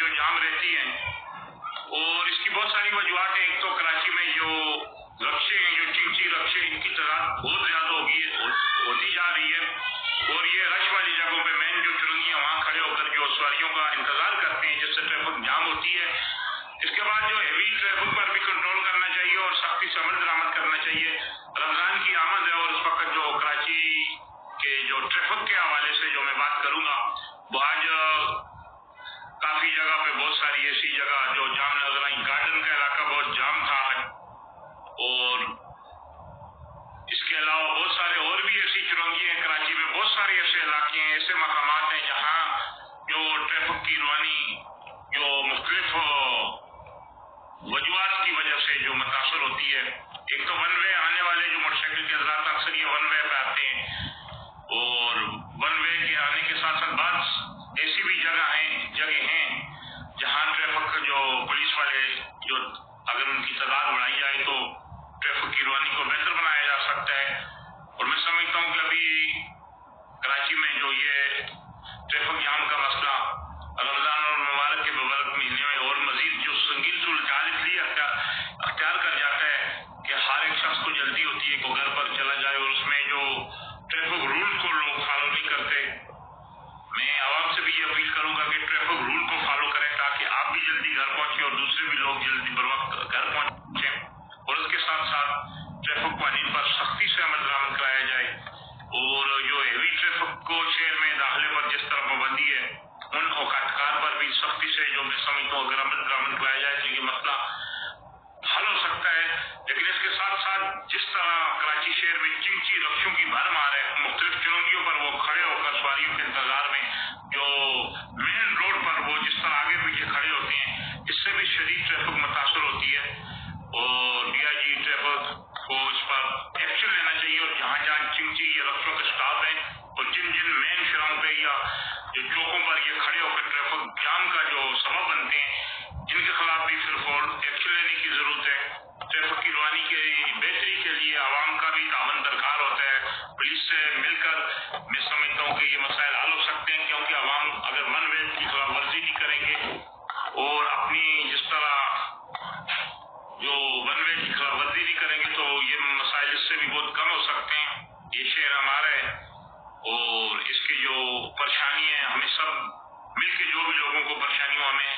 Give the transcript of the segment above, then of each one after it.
जो जाम रहती है, और इसकी बहुत सारी वजूहत हैं। एक तो कराची में जो रक्शे हैं, जो चिंची रक्शे, इनकी तादाद बहुत ज्यादा होती जा रही है, और ये रश वाली जगहों पे मेन जो चुरंगियां वहाँ खड़े होकर जो सवारियों का इंतजार करते हैं, जिससे ट्रैफिक जाम होती है। इसके बाद जो हैवी ट्रैफिक पर भी कंट्रोल करना चाहिए और सख्ती से अमल दरामद करना चाहिए। रमजान की आमद है और इस वक्त जो कराची के जो ट्रैफिक के हवाले से जो मैं बात करूंगा, वो आज काफी जगह पे बहुत सारी ऐसी जगह जो जाम नजर आई। गार्डन का इलाका बहुत जाम था, और इसके अलावा बहुत सारे और भी ऐसी चुरंगी हैं कराची में। बहुत सारे ऐसे इलाके हैं, ऐसे मकामात हैं जहाँ जो ट्रैफिक की रवानी जो मुख्तलिफ वजूहत की वजह से जो मुतासर होती है। एक तो वन वे आने वाले जो मोटरसाइकिल के हजरात अक्सर ये वन वे पे आते हैं, और वन वे के आने के साथ साथ बाद ऐसी भी जगह हैं जहाँ ट्रैफिक जो पुलिस वाले जो अगर उनकी तादाद बढ़ाई जाए तो ट्रैफिक की रवानी को बेहतर बनाया जा सकता है। और मैं समझता हूँ कि अभी कराची में जो ये ट्रैफिक जाम का मसला रमजान और मुबारक के मुबारक महीने में और मजीद जो संगीन सूरत इसलिए अख्तियार कर जाता है कि हर एक शख्स को जल्दी होती है कि घर पर चला जाए, और उसमें जो ट्रैफिक रूल को लोग फॉलो नहीं करते। मैं आवाम से भी ये अपील करूंगा कि ट्रैफिक रूल को फॉलो करें ताकि आप भी जल्दी घर पहुंचे और दूसरे भी लोग जल्दी बर वक्त घर पहुंचे, और उसके साथ साथ ट्रैफिक कानून पर सख्ती से अमल दरामद कराया जाए। और जो हैवी ट्रैफिक को शहर में दाखिले पर जिस तरह पाबंदी है, उन औकातकार पर भी सख्ती से जो मैं समझता हूँ अगर अमल दरामद कराया जाए तो ये मसला हल हो सकता है। लेकिन इसके साथ साथ जिस तरह कराची शहर में चिंची रक्षों की भरमार है, मुख्तलिफ चुरंगियों पर वो खड़े होकर सवारियों के इंतजार में जो मेन रोड पर वो जिस तरह आगे पीछे खड़े होते हैं, इससे भी शदीद ट्रैफिक मुतासर होती है। और डीआईजी ट्रैफिक को इस पर एक्शन लेना चाहिए, और जहाँ जहाँ चिंची या रक्षों के स्टाफ है और जिन जिन मेन शहरों पे या जो चौकों पर ये खड़े होकर ट्रैफिक जाम का जो सबब बनते हैं, इनके खिलाफ भी फिर फौरन एक्शन लेने की जरूरत है। ट्रैफिक की रवानी की बेहतरी के लिए आवाम का भी तावन दरकार होता है। पुलिस से मिलकर मैं समझता हूँ कि ये मसाइल हल हो सकते हैं, क्योंकि आवाम अगर वन वे की खिलाफ वर्जी नहीं करेंगे और अपनी जिस तरह जो वन वे की खिलाफ वर्जी नहीं करेंगे तो ये मसाइल इससे भी बहुत कम हो सकते हैं। ये शहर हमारा है और इसकी जो परेशानी है हमें सब मिलकर जो भी लोगों को परेशानियों हमें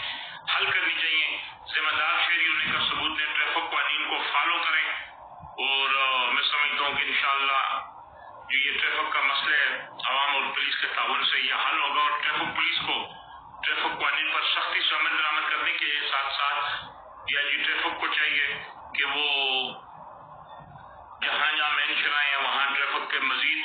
हल करनी चाहिए। जिम्मेदार शहरी होने का सबूत दें, ट्रैफिक कानून को फॉलो करें, और मैं समझता हूँ कि इंशाअल्लाह जो ये ट्रैफिक का मसला है आवाम और पुलिस के ताउन से ये हल होगा। और ट्रैफिक पुलिस को ट्रैफिक कानून पर सख्ती से अमल दरामद करने के साथ साथ या जी ट्रैफिक को चाहिए कि वो जहाँ जहाँ मेन शराएं हैं वहाँ ट्रैफिक के मजीद